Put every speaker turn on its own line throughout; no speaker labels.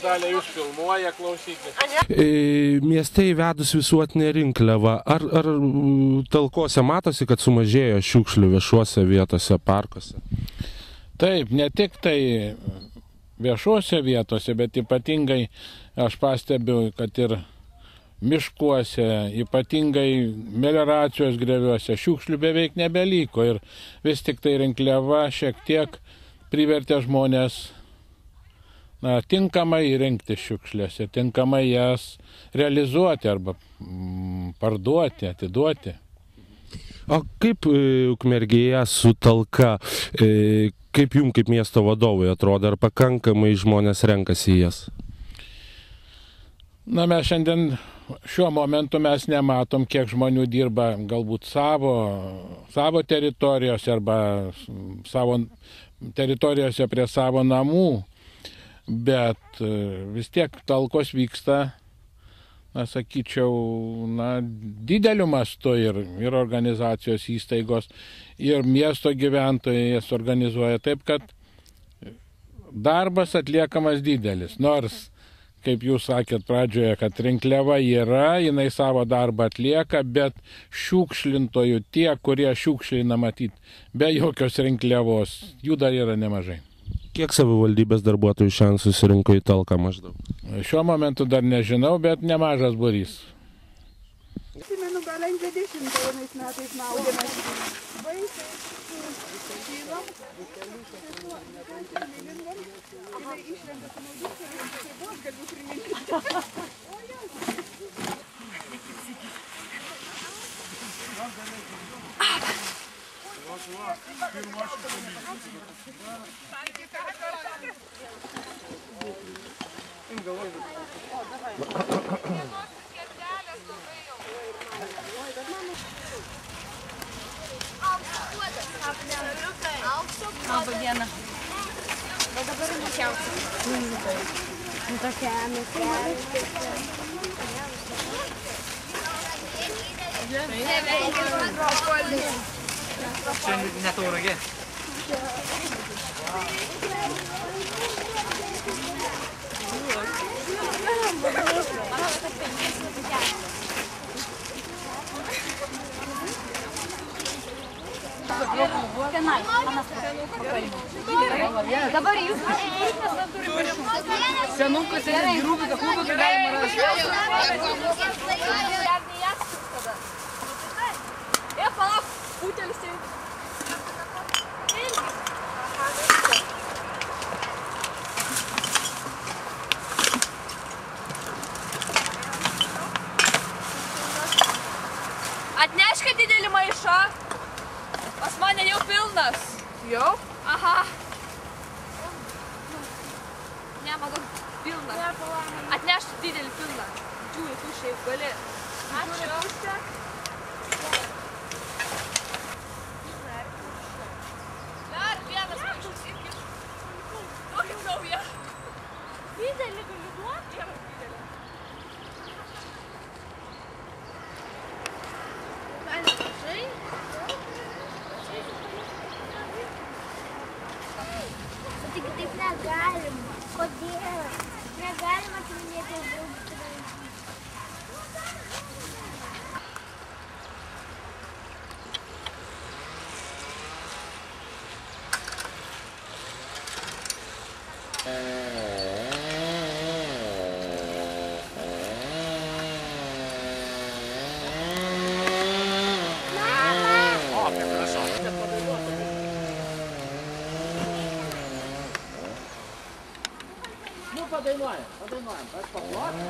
Dalį jūs filmuoja, klausykit.
Mieste įvedus visuotinę rinkliavą, ar talkose matosi, kad sumažėjo šiukšlių viešuose vietose, parkuose?
Taip, ne tik tai viešuose vietose, bet ypatingai aš pastebiu, kad ir miškuose, ypatingai melioracijos grioviuose šiukšlių beveik nebeliko ir vis tik tai rinkliava šiek tiek privertė žmonės tinkamai įrengti šiukšlės ir tinkamai jas realizuoti arba parduoti, atiduoti.
O kaip Ukmergėje su talka, kaip jums kaip miesto vadovai atrodo, ar pakankamai žmonės renkasi į jas?
Mes šiandien šiuo momentu mes nematom, kiek žmonių dirba galbūt savo teritorijose arba savo teritorijose prie savo namų. Bet vis tiek talkos vyksta, sakyčiau, dideliu mastu ir organizacijos įstaigos, ir miesto gyventojai jas organizuoja taip, kad darbas atliekamas didelis. Nors, kaip jūs sakėt pradžioje, kad rinkliava yra, jinai savo darbą atlieka, bet šiukšlintojų, tie, kurie šiukšlina matyt, be jokios rinkliavos, jų dar yra nemažai.
Kiek savivaldybės darbuotojų šiandien susirinko į talką maždaug?
Šiuo momentu dar nežinau, bet nemažas būrys.
Atsimenu, balandžio 10 vienais metais maudėmės. Baisiai šylam. Jinai išlenda su maudyklėmis, tai buvo galiu priminti.
Laba diena. O dabar mažiausiai.
Čia ne Tauragė.
Dabar jūs
Senukas ir vyrūkų, kad klubų galima rasti.
Palauk, putelis jau. Atneškit didelį maišą. Pas mane jau pilnas.
Jau?
Aha. Ne, matau, pilnas. Atnešk didelį pilną. Džiūjų, tu šiaip gali. Ačiū. Dar vienas maišas irgi. Duokit naują. Didelį galiu duoti? Didelį.
Taigi taip negalima. Kodėl? Negalima atminėti daug.
Padainuojam, aš paplosiu.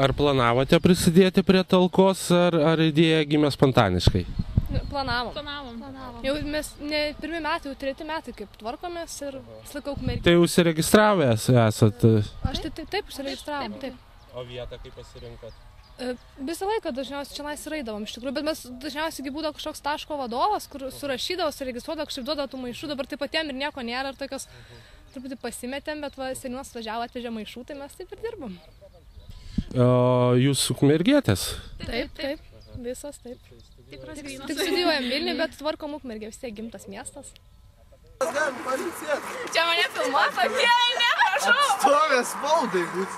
Ar planavote prisidėti prie talkos, ar idėja gimė spontaniškai?
Planavom. Jau mes ne pirmi metai, jau 3 metai kaip tvarkomės ir slikau Ukmergėje.
Tai užsiregistravęs esat?
Aš taip užsiregistravom, taip.
O vietą kaip pasirinkot?
Visą laiką dažniausiai čia įeidavom iš tikrųjų, bet mes dažniausiai būdavo kažkoks taško vadovas, kur surašydavo, suregistruodavo, kažkaip duodavo tų maišų, dabar taip patiem ir nieko nėra, ir tokios truputį pasimetėm, bet seniūnas važiavo, atvežė maišų, tai mes taip ir dirbam.
O jūs ukmergietės?
Taip, visos taip. Tik studijuojam Vilniuje, bet tvarkom Ukmergę, vis tiek gimtas miestas. Čia mane filmuoja, pakėlė, prašau!
Stovė spaudai bus.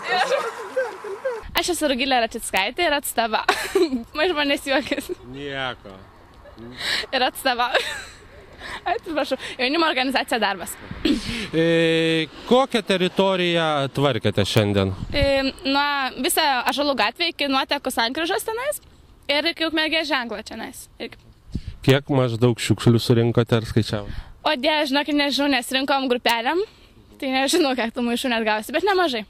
Aš esu Rugilė Račickaitė ir atstava. Iš manęs juokis.
Nieko.
Ir atstava. Atsiprašau, jaunimo organizacija Darbas.
Kokią teritoriją tvarkėte šiandien?
Nuo visą Ąžuolų gatvę iki nuotekų sankryžos tenais ir iki Ukmergės ženklo čionais.
Kiek maždaug šiukšlių surinkote ar skaičiavote?
O dėl, žinokit, nežinau, nes rinkom grupelėm, tai nežinau, kiek tų maišų net gausi, bet nemažai.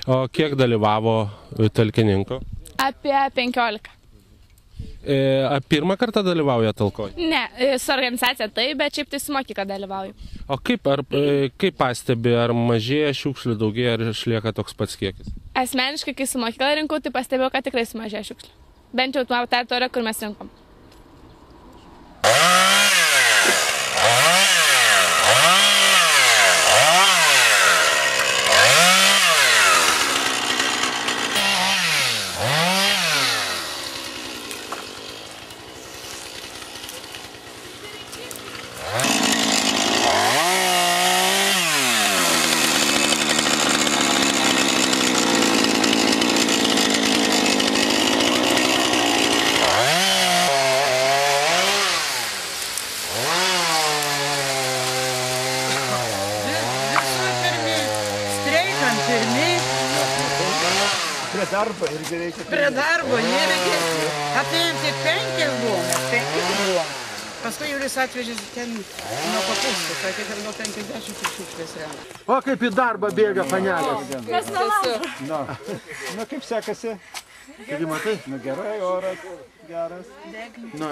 O kiek dalyvavo talkininkų?
Apie 15.
Pirmą kartą dalyvauja talkoj?
Ne, su organizacija taip, bet šiaip tai su mokykla dalyvauju.
O kaip pastebi, ar mažėja šiukšlių, daugėja, ar išlieka toks pats kiekis?
Asmeniškai, kai su mokykla rinkau, tai pastebėjau, kad tikrai sumažėjo šiukšlių. Bent jau tuo teritoriją, kur mes rinkom.
Prie darbo, nereikės. Atėjom tik 5 buvom. Paskui Julius atvežė ten nuo kopūstų, sakė, kad nuo 50 šiukšlės renka.
O kaip į darbą bėga panelės.
Mes nelaukam.
Na, kaip sekasi? Taigi matai? Nu, gerai, oras geras. Nu.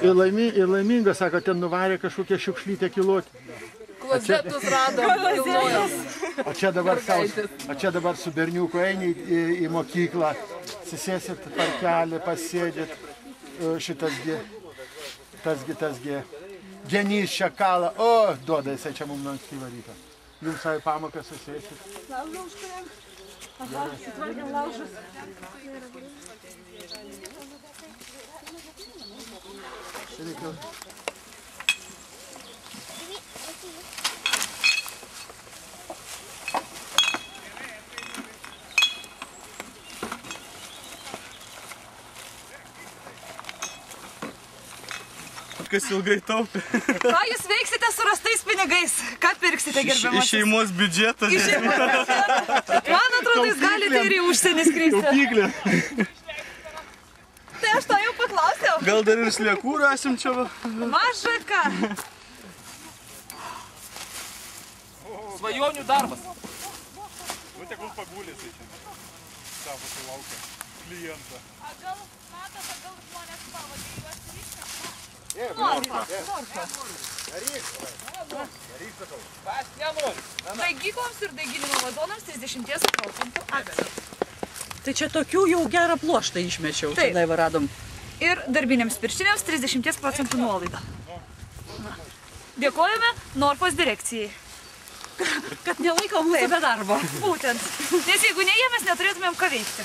Ir laiminga, sako, ten nuvarė kažkokią šiukšlytę kiloti.
Klozetus radom.
O čia dabar su berniuku eini į mokyklą, susėsit parkelį, pasėdėt, tasgi, genys čia kala, o, duoda jisai čia mums nuo ankstyvo ryto. Jums savo pamoką susėsit. Laužą užkuriam. Aha, sutvarkėm laužus.
Kas ilgai taupė.
Ką jūs veiksite su rastais pinigais? Ką pirksite, gerbiamasis?
Iš šeimos biudžeto.
Man atrodo, jūs galite ir į užsienį skristi.
Taupyklė.
Tai aš to jau paklausiau.
Gal dar ir sliekų rasim čia va?
Maža ką.
Svajonių darbas. Nu, tegul pagulės čia. Savo sulaukia klientą.
A gal matot, gal žmonės pavadė juos ryšką?
Daigykloms ir daiginimo vadonams 30% akcijų.
Tai čia tokių jau gerą pluoštą išmečiau, čia daivą radom.
Ir darbinėms pirštinėms 30% nuolaida. Dėkojame Norfos direkcijai.
Kad nelaiko mūsų be darbo.
Būtent. Nes jeigu ne jie, mes neturėtumėm ką veikti.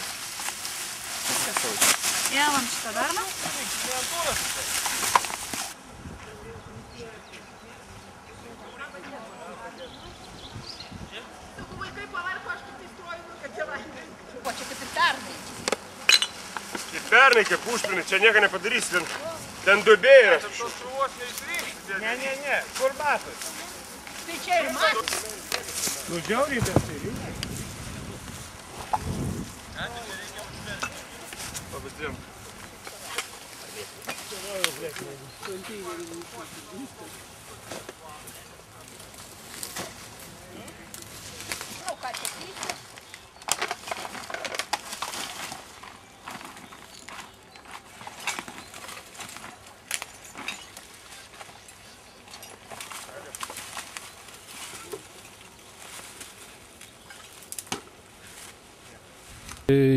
Ėmam šitą darbą.
O čia kaip ir pernai.
Ir pernai kiek užpilni, čia nieko nepadarysi, ten duobė yra. Ne, kur matas?
Tai čia ir matas.
Nu, žiauriai, bet tai reikia. Pabėdėm.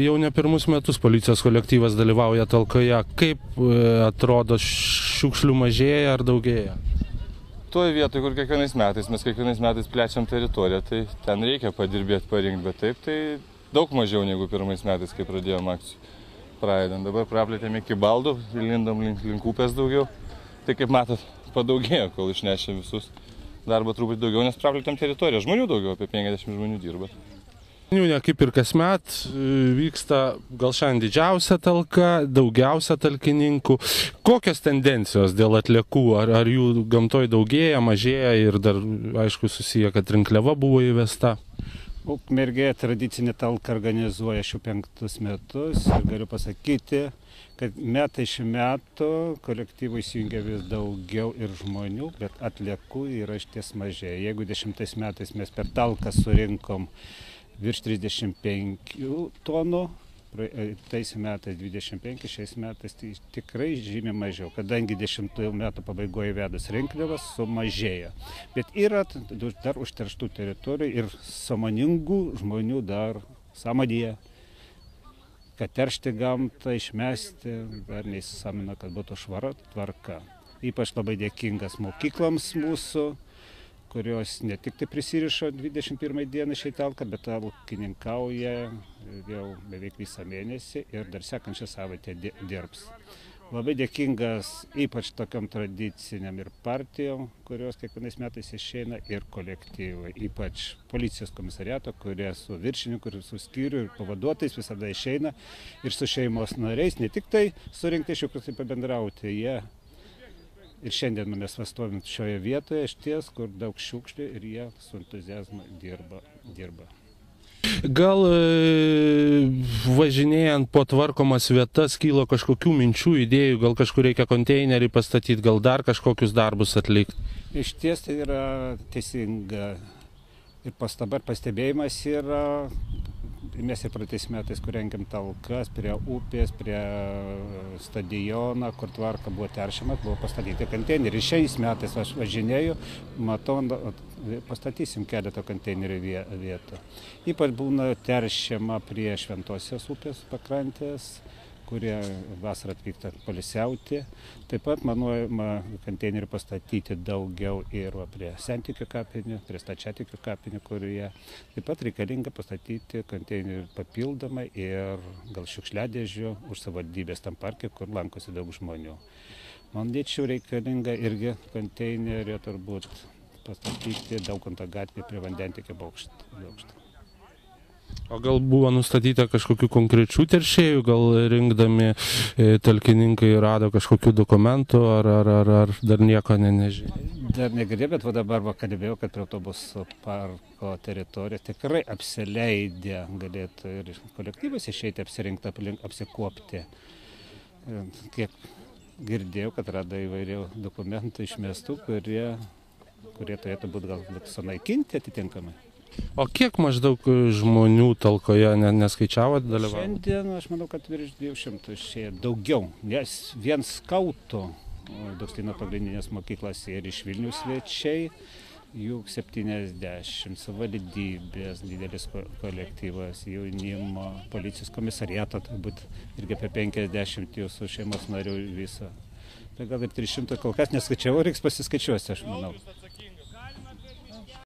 Jau ne pirmus metus policijos kolektyvas dalyvauja talkoje. Kaip atrodo, šiukšlių mažėja ar daugėja?
Toje vietoje, kur mes kiekvienais metais plečiam teritoriją, tai ten reikia padirbėti, parinkti, bet taip, tai daug mažiau negu pirmais metais, kai pradėjom akcijų. Pradedam. Dabar praplėtėm iki baldų, lindom link upės daugiau. Tai kaip matot, padaugėjo, kol išnešėm visus. Darbo truputį daugiau, nes praplėtėm teritoriją. Žmonių daugiau, apie 50 žmonių dirba.
Kaip ir kasmet vyksta gal šiandien didžiausia talka, daugiausia talkininkų. Kokios tendencijos dėl atliekų? Ar jų gamtoj daugėja, mažėja ir dar, aišku, susiję, kad rinkliava buvo įvesta?
Ukmergė tradicinė talka organizuoja šių 5 metus ir galiu pasakyti, kad metai iš metų kolektyvų įsijungia vis daugiau ir žmonių, bet atliekų yra išties mažėja. Jeigu 10 metais mes per talką surinkom virš 35 tonų, tais metais 25, šiais metais tai tikrai žymiai mažiau, kadangi 10 metų pabaigoje įvedus rinkliavas sumažėjo. Bet yra dar užterštų teritorijų ir sąmoningų žmonių dar sąmonėje, kad teršti gamtą, išmesti, dar neįsisamina, kad būtų švara tvarka. Ypač labai dėkingas mokykloms mūsų, kurios ne tik tai prisirišo 21 dieną šiai talką, bet talkininkauja jau beveik visą mėnesį ir dar sekančią savaitę dirbs. Labai dėkingas ypač tokiam tradiciniam ir partijom, kurios kiekvienais metais išeina, ir kolektyvai, ypač policijos komisariato, kurie su viršininku ir su skyriu ir pavaduotojais visada išeina ir su šeimos nariais, ne tik tai surinkti šiukšles ir pabendrauti. Jie ir šiandien mes stovim šioje vietoje, išties, kur daug šiukšlių ir jie su entuziazmu dirba.
Gal važinėjant po tvarkomas vietas kylo kažkokių minčių, idėjų, gal kažkur reikia konteinerį pastatyti, gal dar kažkokius darbus atlikti?
Išties tai yra teisinga ir pastaba ir pastebėjimas yra. Mes ir praeitais metais, kur rengėm talkas prie upės, prie stadiono, kur tvarka buvo teršiama, buvo pastatyti konteineriai. Šiais metais aš važinėju, matau, pastatysim keletą konteinerių vietų. Ypač būna teršiama prie Šventosios upės pakrantės, kurie vasarą atvyksta poilsiauti. Taip pat planuojama konteinerių pastatyti daugiau ir prie Sentikių kapinių, prie Stačiatikių kapinių, kurie taip pat reikalinga pastatyti konteinerių papildomai ir gal šiukšliadėžių už savivaldybės tam parke, kur lankosi daug žmonių. Manyčiau, reikalinga irgi konteinerį turbūt pastatyti Daukanto gatvėje prie Vandentiekio bokšto.
O gal buvo nustatyta kažkokių konkrečių teršėjų, gal rinkdami talkininkai rado kažkokių dokumentų, ar dar nieko nežino?
Dar negirdėjau, bet dabar kalbėjau, kad prie autobusų parko teritorijos tikrai apsileidę galėtų ir kolektyvas išeiti apsirinkti, apsikuopti. Kiek girdėjau, kad rado įvairių dokumentų išmestų, kurie turėtų būti galbūt sunaikinti atitinkamai.
O kiek maždaug žmonių talkoje neskaičiavot dalyvavo?
Šiandien aš manau, kad virš 200 išėjo daugiau, nes vien skautų Daugstyno pagrindinės mokyklos ir iš Vilniaus svečiai, jų 70, savivaldybės didelis kolektyvas, jaunimo, policijos komisariato, turbūt irgi apie 50 jūsų šeimos narių viso. Tai gal ir 300 kol kas neskaičiavau, reiks pasiskaičiuosi, aš manau.